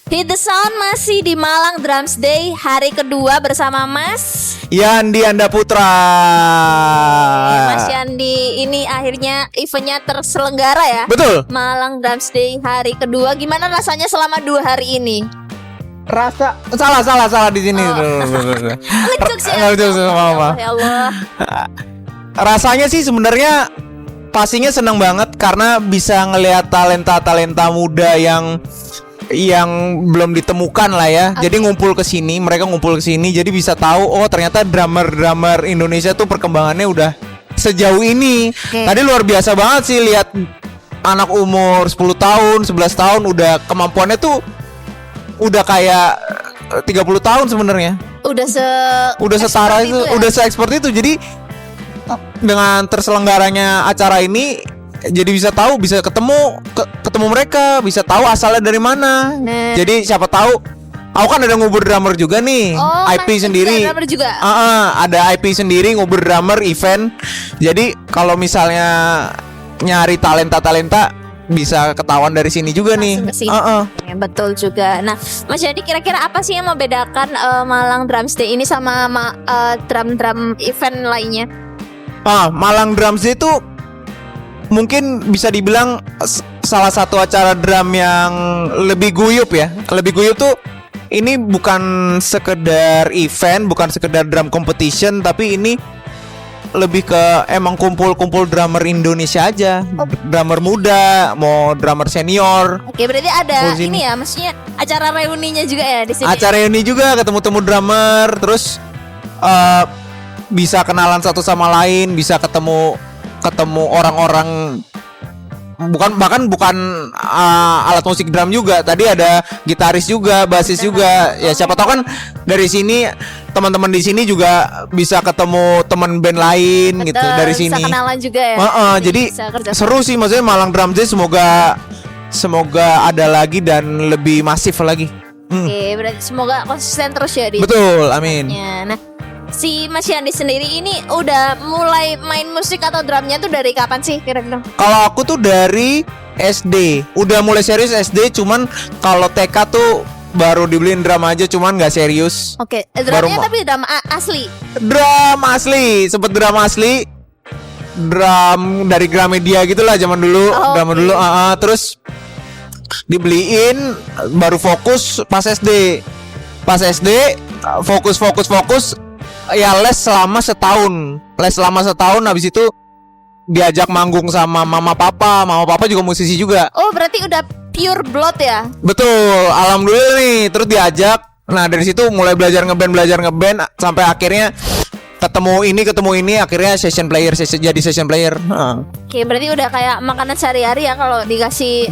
Hit the Sound masih di Malang Drums Day hari kedua bersama Mas Yandi Anda Putra. Mas Yandi. Ini akhirnya eventnya terselenggara ya. Betul. Malang Drums Day hari kedua. Gimana rasanya selama 2 hari ini? Rasa salah di sini. Ngecuk sih. Ngecuk sih, maaf. Ya Allah. Rasanya sih sebenarnya pastinya senang banget karena bisa ngelihat talenta muda yang belum ditemukan lah ya. Okay. Jadi mereka ngumpul ke sini jadi bisa tahu oh ternyata drummer Indonesia tuh perkembangannya udah sejauh ini. Okay. Tadi luar biasa banget sih lihat anak umur 10 tahun, 11 tahun udah kemampuannya tuh udah kayak 30 tahun sebenarnya. Udah setara itu, ya? udah se-expert itu. Jadi dengan terselenggaranya acara ini jadi bisa tahu, bisa ketemu mereka, bisa tahu asalnya dari mana. Nah. Jadi siapa tahu aku kan ada ngubur drummer juga nih, IP sendiri. Drummer juga. Ada IP sendiri ngubur drummer event. Jadi kalau misalnya nyari talenta bisa ketahuan dari sini juga nih. Ya, betul juga. Nah, Mas Yandi kira-kira apa sih yang membedakan Malang Drums Day ini sama drum event lainnya? Malang Drums Day itu mungkin bisa dibilang salah satu acara drum yang lebih guyup ya. Lebih guyup tuh ini bukan sekedar event, bukan sekedar drum competition, tapi ini lebih ke emang kumpul drummer Indonesia aja. Drummer muda, mau drummer senior. Oke, berarti ada ini ya, maksudnya acara reuninya juga ya di sini. Acara reuni juga, ketemu drummer, terus bisa kenalan satu sama lain, bisa ketemu orang-orang bukan alat musik drum juga. Tadi ada gitaris juga, basis juga. Ya siapa tahu kan dari sini teman-teman di sini juga bisa ketemu teman band lain. Betul, gitu dari bisa sini. Bisa kenalan juga ya. Jadi seru sih, maksudnya Malang Drum Day semoga ada lagi dan lebih masif lagi. Oke, berarti semoga konsisten terus ya di. Betul, amin. Nah, si Mas Yandi sendiri ini udah mulai main musik atau drumnya tuh dari kapan sih kira-kira? Kalau aku tuh dari SD, udah mulai serius SD, cuman kalau TK tuh baru dibeliin drum aja, cuman nggak serius. Oke, drumnya tapi drum asli. Drum asli, sempet drum asli, drum dari Gramedia gitulah zaman dulu, dulu. Terus dibeliin, baru fokus pas SD. Pas SD fokus. Ya les selama setahun habis itu diajak manggung sama mama papa juga musisi juga. Oh berarti udah pure blood ya? Betul, alhamdulillah nih. Terus diajak, nah dari situ mulai belajar ngeband sampai akhirnya ketemu ini akhirnya jadi session player. Oke, berarti udah kayak makanan sehari-hari ya kalau dikasih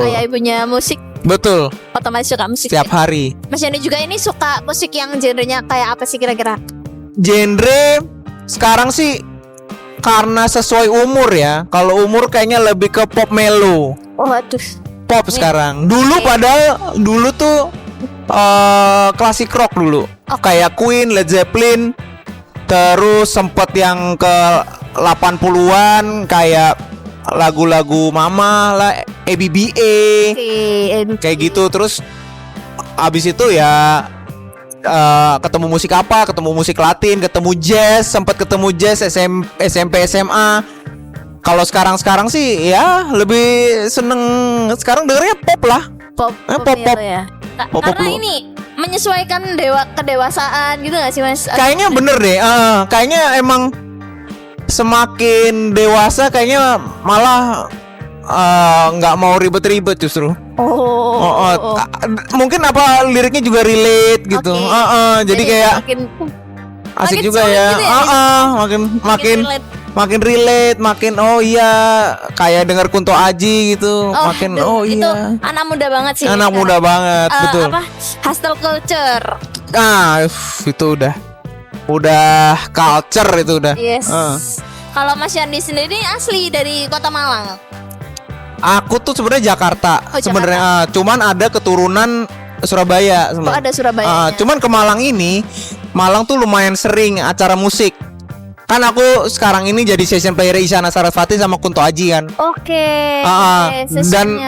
ayah ibunya musik. Betul. Otomatis suka musik setiap hari. Mas Yandi juga ini suka musik yang genrenya kayak apa sih kira-kira? Genre sekarang sih karena sesuai umur ya. Kalau umur kayaknya lebih ke pop mellow. Oh aduh. Pop sekarang. Dulu tuh klasik rock dulu. Kayak Queen, Led Zeppelin. Terus sempet yang ke 80-an kayak lagu-lagu Mama lah, ABBA. Kayak gitu. Terus abis itu ya ketemu musik Latin, ketemu jazz, sempat ketemu jazz SMP SMA. Kalau sekarang sih ya lebih seneng sekarang dengernya pop lah. Pop. Ya. Karena ini menyesuaikan kedewasaan gitu gak sih Mas? Kayaknya bener deh. Kayaknya emang semakin dewasa kayaknya malah nggak mau ribet-ribet justru. Mungkin apa liriknya juga relate gitu. Jadi kayak asik juga ya. Gitu ya makin relate, makin kayak denger Kunto Aji gitu. Itu anak muda banget sih. Anak muda banget, betul. Hustle culture. Itu udah culture itu udah. Yes. Kalau Mas Yandi sendiri asli dari Kota Malang. Aku tuh sebenarnya Jakarta. Sebenarnya cuman ada keturunan Surabaya. Ada Surabaya. Cuman ke Malang tuh lumayan sering acara musik. Kan aku sekarang ini jadi session player Isyana Sarasvati sama Kunto Aji kan. Oke. Dan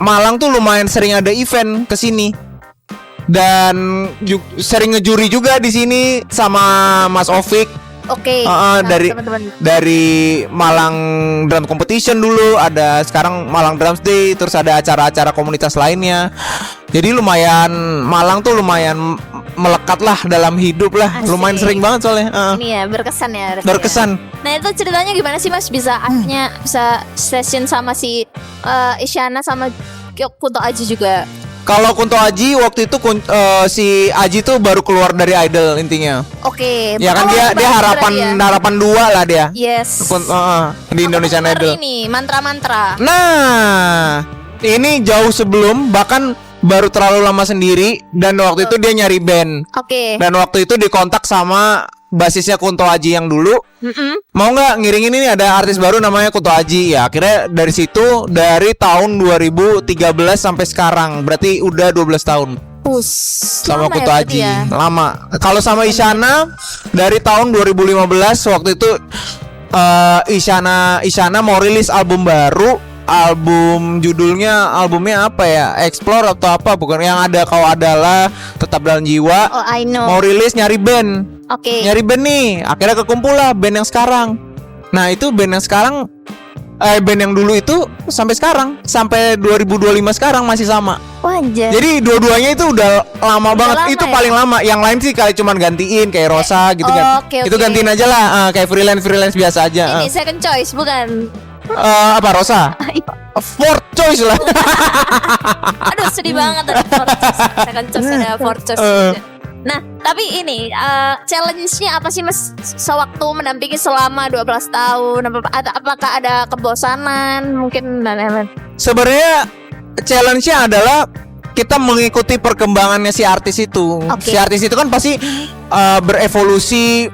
Malang tuh lumayan sering ada event kesini. dan sering ngejuri juga di sini sama Mas Ovik. Oke. Dari teman-teman. dari Malang Drum Competition dulu, ada sekarang Malang Drums Day, terus ada acara-acara komunitas lainnya. Jadi lumayan Malang tuh lumayan melekat lah dalam hidup lah. Asik. Lumayan sering banget soalnya. Ini ya berkesan ya. berarti Berkesan. ya. Nah itu ceritanya gimana sih Mas bisa akhirnya bisa session sama si Isyana sama Kunto Aji juga? Kalau Kunto Aji waktu itu si Aji tuh baru keluar dari Idol intinya. Oke. Ya kan dia berarti harapan 2 lah dia. Yes. Di Indonesian Aku dengar Idol. ini mantra-mantra. Nah, ini jauh sebelum, bahkan baru terlalu lama sendiri, dan waktu itu dia nyari band. Oke. Dan waktu itu dikontak sama basisnya Kunto Aji yang dulu. Mau nggak ngiringin ini, ada artis baru namanya Kunto Aji. Ya akhirnya dari situ, dari tahun 2013 sampai sekarang, berarti udah 12 tahun sama Lama Kunto ya, Aji. berarti ya? Lama. Kalau sama Isyana dari tahun 2015, waktu itu Isyana mau rilis album baru. Albumnya apa ya? Explore atau apa? Bukan, yang ada Kau Adalah, Tetap Dalam Jiwa. Oh, I know. Mau rilis, nyari band. Oke. Nyari band nih. Akhirnya kekumpul lah band yang sekarang. Nah, itu band yang sekarang band yang dulu itu sampai sekarang, sampai 2025 sekarang masih sama. Wah, anjay. Jadi dua-duanya itu udah lama banget. lama Itu ya? paling lama. Yang lain sih kayak cuman gantiin kayak Rosa gitu kan. Oke, Itu oke. gantiin aja lah, kayak freelance biasa aja. Ini second choice bukan? Apa Rosa? Fourth choice lah. Aduh sedih banget ada fourth choice. Second choice ada fourth choice. Nah tapi ini challenge-nya apa sih Mas sewaktu mendampingi selama 12 tahun? Apakah ada kebosanan mungkin dan lain-lain? Sebenarnya challenge-nya adalah kita mengikuti perkembangannya si artis itu. Oke. Si artis itu kan pasti berevolusi,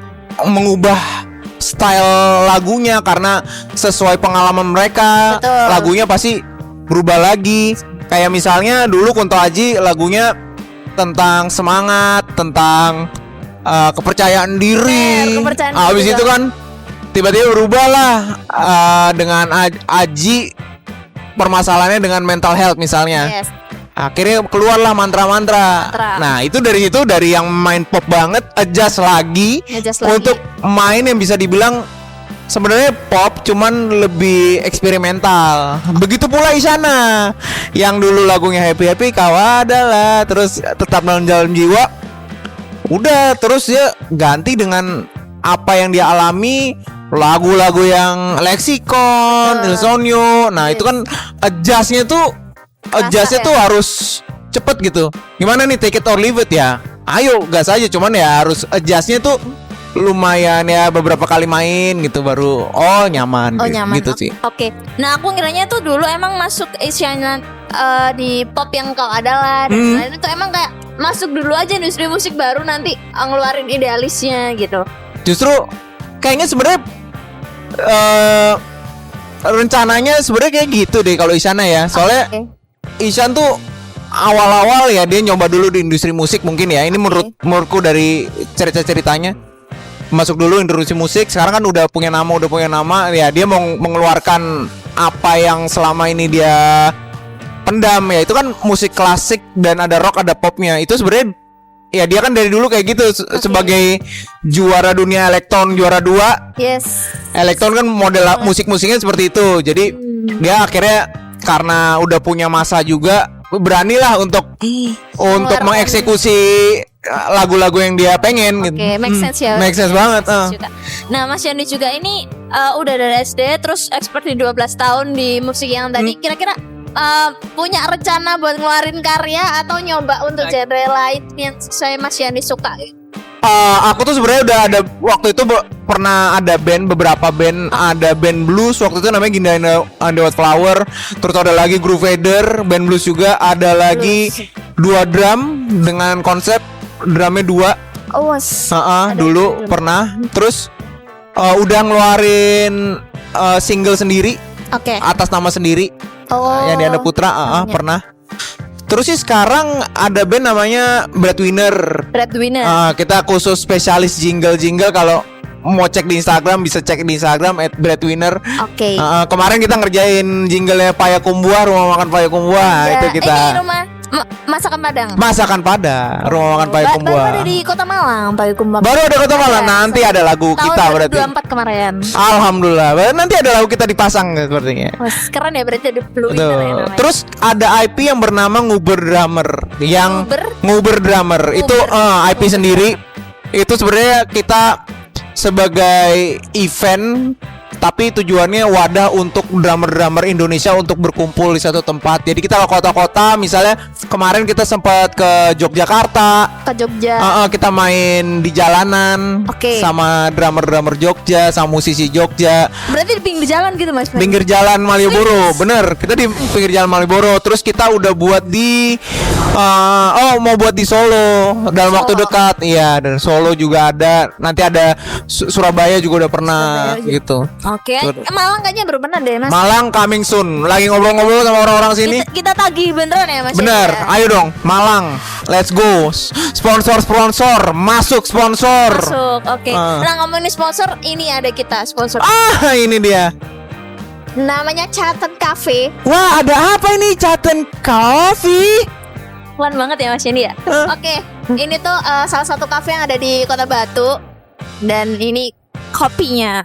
mengubah style lagunya karena sesuai pengalaman mereka. Betul. Lagunya pasti berubah lagi. Kayak misalnya dulu Kunto Aji lagunya tentang semangat, tentang kepercayaan diri. Kepercayaan Habis diri itu kan tiba-tiba berubah lah dengan Aji, permasalahannya dengan mental health misalnya. Yes. Akhirnya keluarlah mantra-mantra. Nah, itu dari yang main pop banget adjust lagi Adjust lagi. untuk main yang bisa dibilang sebenarnya pop cuman lebih eksperimental. Begitu pula Isyana yang dulu lagunya happy Kau Adalah, terus Tetap Dalam Jiwa. Udah, terus dia ganti dengan apa yang dia alami, lagu-lagu yang Lexicon, Il Sogno. Nah, itu kan adjustnya tuh harus cepet gitu. Gimana nih, take it or leave it ya? Ayo gas aja, cuman ya harus adjustnya tuh lumayan ya, beberapa kali main gitu baru nyaman. Nyaman gitu sih. Oke. Nah aku ngiranya tuh dulu emang masuk Isyana di pop yang Kau Adalah dan lain itu emang kayak masuk dulu aja industri musik baru nanti ngeluarin idealisnya gitu. Justru kayaknya sebenarnya rencananya sebenarnya kayak gitu deh kalau Isyana ya. Soalnya Isyan tuh awal-awal ya dia nyoba dulu di industri musik mungkin ya. Ini menurutku dari cerita-ceritanya. Masuk dulu industri musik, sekarang kan udah punya nama ya, dia mau mengeluarkan apa yang selama ini dia pendam ya. Itu kan musik klasik dan ada rock, ada popnya. Itu sebenarnya ya dia kan dari dulu kayak gitu sebagai juara dunia elektron, juara 2. Yes. Elektron kan model musik-musiknya seperti itu. Jadi dia akhirnya karena udah punya masa juga, beranilah untuk mengeksekusi lagu-lagu yang dia pengen gitu. Oke, make sense ya. Make sense banget. Juga. Nah, Mas Yandi juga ini udah dari SD terus expert di 12 tahun di musik yang tadi. Kira-kira punya rencana buat ngeluarin karya atau nyoba untuk genre lain yang saya Mas Yandi suka? Aku tuh sebenarnya udah ada waktu itu pernah ada beberapa band, ada band blues waktu itu namanya Ginda and the Wildflower, terus ada lagi Groove Fader, band blues juga, ada lagi dua drum dengan konsep drumnya 2. Dulu pernah, terus udah ngeluarin single sendiri, atas nama sendiri, yang di Anda Putra, pernah. Terus sih sekarang ada band namanya Breadwinner. Kita khusus spesialis jingle. Kalau mau cek di Instagram bisa cek di Instagram @Breadwinner. Oke. Kemarin kita ngerjain jinglenya Payakumbuh, rumah makan Payakumbuh. Itu kita. Ini rumah Masakan Padang. Masakan Padang, rumah makan Payakumbuh. Baru ada di Kota Malang, Payakumbuh. Baru ada Kota Malang. Nanti ada lagu kita berarti. Tahun 2024 kemarin. Alhamdulillah. Nanti ada lagu kita dipasang sepertinya. Wah, keren ya, berarti ada Blue Betul. Winner ya namanya. Terus ada IP yang bernama Nguber Drummer. Yang Nguber Drummer itu IP sendiri. Itu sebenarnya kita sebagai event, tapi tujuannya wadah untuk drummer-drummer Indonesia untuk berkumpul di satu tempat. Jadi kita ke kota-kota, misalnya kemarin kita sempat ke Yogyakarta, ke Jogja. kita main di jalanan sama drummer-drummer Jogja, sama musisi Jogja. Berarti di pinggir jalan gitu Mas? Pinggir jalan Malioboro, bener. Kita di pinggir jalan Malioboro. Terus kita udah buat di mau buat di Solo dalam waktu dekat. Iya, dan Solo juga ada. Nanti ada Surabaya juga udah pernah gitu. Oke. Malang kayaknya baru pernah deh Mas. Malang coming soon. Lagi ngobrol-ngobrol sama orang-orang sini. Kita tagih beneran ya Mas? Bener. Ya? Ayo dong, Malang. Let's go. Sponsor masuk sponsor. Masuk. Oke. Nah, ngomongin sponsor, ini ada kita sponsor. Ini dia. Namanya Chaten Cafe. Wah, ada apa ini Chaten Coffee? Pelan banget ya Mas Yendi ya. Oke, ini tuh salah satu cafe yang ada di Kota Batu. Dan ini kopinya.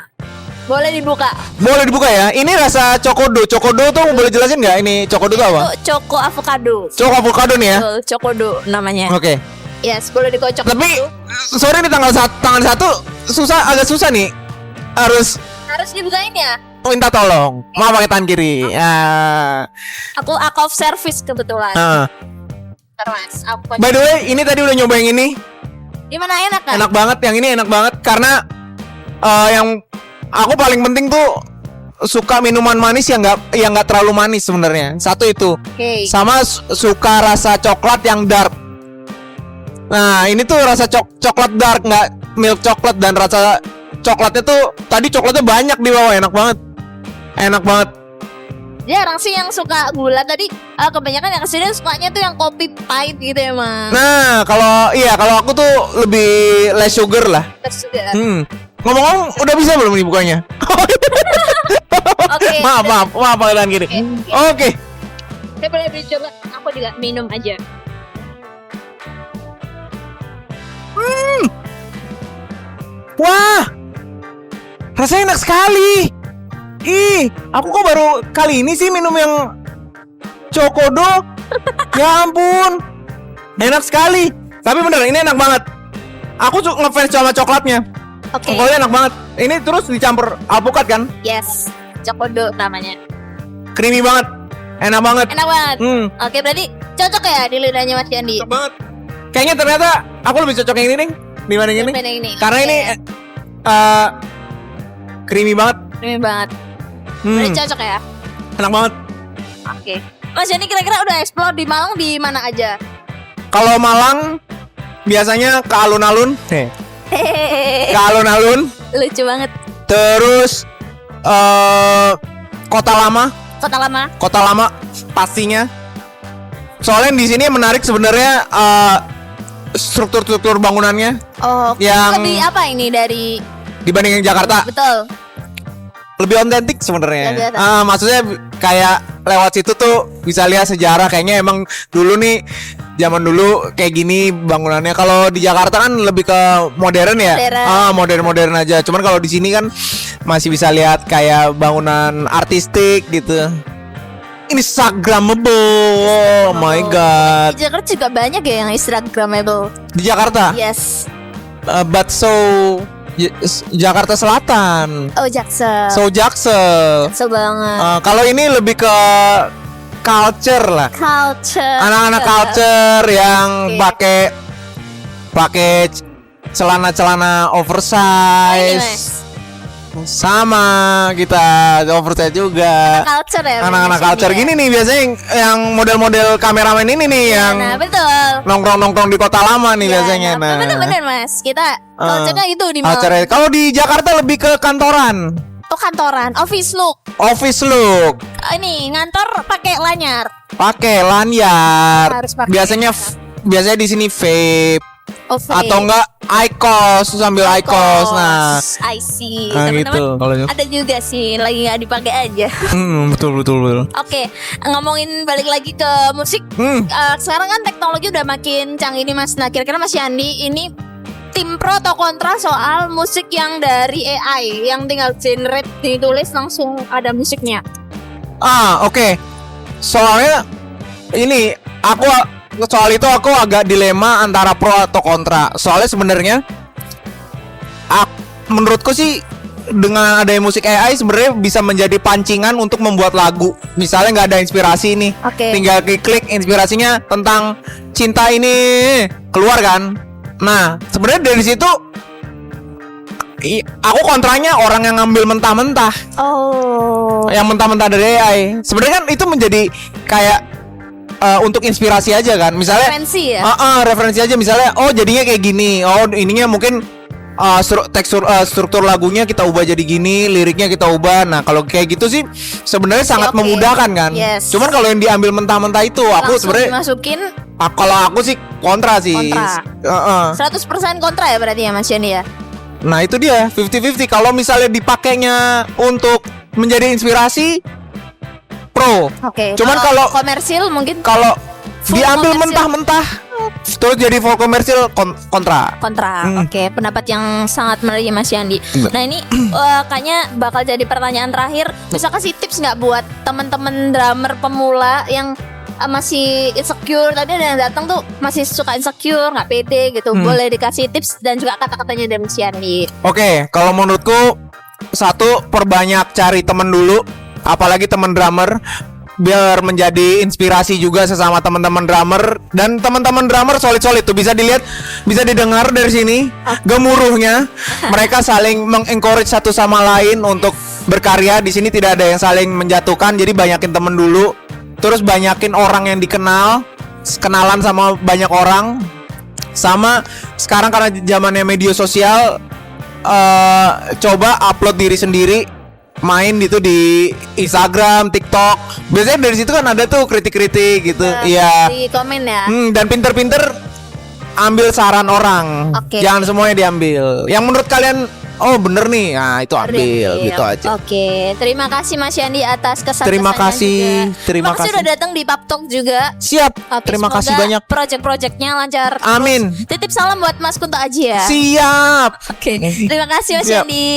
Boleh dibuka. Boleh dibuka ya. Ini rasa cokodo. Cokodo tuh boleh jelasin nggak? Ini cokodo tuh apa? Itu Choco Avocado. Choco avocado nih ya. Betul, Chocodo namanya. Oke. Yes, boleh dikocok. Tapi sorry nih tanggal 1 agak susah nih. Harus dibukain ya. minta tolong. Maaf pakai tangan kiri. Aku off service kebetulan. Bentar Mas, aku By the way, ini tadi udah nyoba yang ini. Gimana, enak kan? Enak banget, yang ini enak banget karena yang aku paling penting tuh suka minuman manis yang nggak terlalu manis sebenarnya. Satu itu. Sama suka rasa coklat yang dark. Nah, ini tuh rasa coklat dark, nggak milk coklat, dan rasa coklatnya tuh tadi coklatnya banyak di bawah, enak banget. Enak banget. Jarang sih yang suka gula tadi. Kebanyakan yang kesini sukanya tuh yang kopi pahit gitu emang. Nah, kalau aku tuh lebih less sugar lah. Less sugar. Ngomong-ngomong, udah bisa belum dibukanya? Oke. Maaf kalian gini. Oke. Saya boleh coba. Aku juga minum aja. Wah, rasanya enak sekali. Aku kok baru kali ini sih minum yang Chocodo. Ya ampun, enak sekali. Tapi bener, ini enak banget. Aku ngefans sama coklatnya. Pokoknya enak banget. Ini terus dicampur alpukat kan? Yes, Chocodo namanya. Creamy banget, enak banget. Oke, berarti cocok ya di lidahnya Mas Yandi. Cocok banget. Kayaknya ternyata aku lebih cocok yang ini nih dibanding ini. Karena ini creamy banget. Berarti cocok ya. Enak banget. Oke. Mas Yandi kira-kira udah explore di Malang di mana aja? Kalau Malang biasanya ke alun-alun. Ke alun-alun. Lucu banget. Terus Kota Lama pastinya. Soalnya di sini menarik sebenarnya struktur bangunannya. Yang lebih apa ini dari dibanding yang Jakarta? Betul. Lebih otentik sebenarnya. Maksudnya kayak lewat situ tuh bisa lihat sejarah. Kayaknya emang dulu nih, zaman dulu kayak gini bangunannya. Kalau di Jakarta kan lebih ke modern ya. Modern aja. Cuman kalau di sini kan masih bisa lihat kayak bangunan artistik gitu. Instagramable. Oh my god. Di Jakarta juga banyak ya yang Instagramable. Di Jakarta? Yes. But so Jakarta Selatan. Jaksel. Jaksel banget. Kalau ini lebih ke culture lah. Anak-anak culture yang pakai celana oversize. Sama kita oversize juga. Anak-anak culture gini nih biasanya yang model-model kameramen ini nih yang betul. nongkrong di Kota Lama nih biasanya. Bener Mas. Kita culture-nya itu di Malang. Kalau di Jakarta lebih ke kantoran. Kantoran, office look. Ini ngantor pakai lanyar. Harus pakai. Biasanya di sini vape. Atau enggak iKos, sambil iKos. Nah, I see. nah Teman-teman, gitu kalau ada juga sih lagi nggak dipakai aja. betul. Oke, ngomongin balik lagi ke musik. Sekarang kan teknologi udah makin canggih nih Mas. Nah, kira-kira Mas Yandi ini tim pro atau kontra soal musik yang dari AI yang tinggal generate ditulis langsung ada musiknya? Oke. Soalnya ini soal itu aku agak dilema antara pro atau kontra. Soalnya sebenarnya menurutku sih dengan adanya musik AI sebenarnya bisa menjadi pancingan untuk membuat lagu. Misalnya nggak ada inspirasi nih, tinggal klik inspirasinya tentang cinta ini keluar kan. Nah sebenarnya dari situ aku kontranya orang yang ngambil mentah-mentah. Yang mentah-mentah dari AI. Sebenarnya kan itu menjadi kayak untuk inspirasi aja kan. Misalnya referensi ya. Referensi aja misalnya jadinya kayak gini. Ininya mungkin struktur lagunya kita ubah jadi gini, liriknya kita ubah. Nah, kalau kayak gitu sih sebenarnya sangat memudahkan kan. Yes. Cuman kalau yang diambil mentah-mentah itu aku sebenarnya dimasukin. Kalau aku sih kontra sih. 100% kontra ya berarti ya Mas Yani ya. Nah, itu dia 50-50. Kalau misalnya dipakainya untuk menjadi inspirasi pro. Cuman kalau komersil mungkin kalau diambil mentah-mentah terus jadi full komersil kontra. Oke, pendapat yang sangat menarik Mas Yandi. Nah ini kayaknya bakal jadi pertanyaan terakhir. Bisa kasih tips nggak buat teman-teman drummer pemula yang masih insecure? Tadi ada yang datang tuh masih suka insecure, nggak pede gitu. Boleh dikasih tips dan juga kata-katanya dari Mas Yandi. Oke, kalau menurutku satu, perbanyak cari temen dulu, apalagi temen drummer, biar menjadi inspirasi juga sesama teman-teman drummer. Dan teman-teman drummer solid-solid tuh, bisa dilihat, bisa didengar dari sini gemuruhnya. Mereka saling mengencourage satu sama lain untuk berkarya. Di sini tidak ada yang saling menjatuhkan. Jadi banyakin temen dulu, terus banyakin orang yang dikenal, kenalan sama banyak orang. Sama sekarang karena zamannya media sosial, coba upload diri sendiri, main gitu di Instagram, TikTok. Biasanya dari situ kan ada tuh kritik-kritik gitu. Iya. Di komen ya. Dan pinter-pinter ambil saran orang. Jangan semuanya diambil. Yang menurut kalian bener nih, nah itu ambil gitu aja. Terima kasih Mas Yandi atas kesan-kesannya. Terima kasih udah datang di Pap Talk juga. Siap. Terima kasih banyak. Project-projectnya lancar. Amin. Titip salam buat Mas Kunto Aji ya. Siap. Terima kasih Mas Yandi.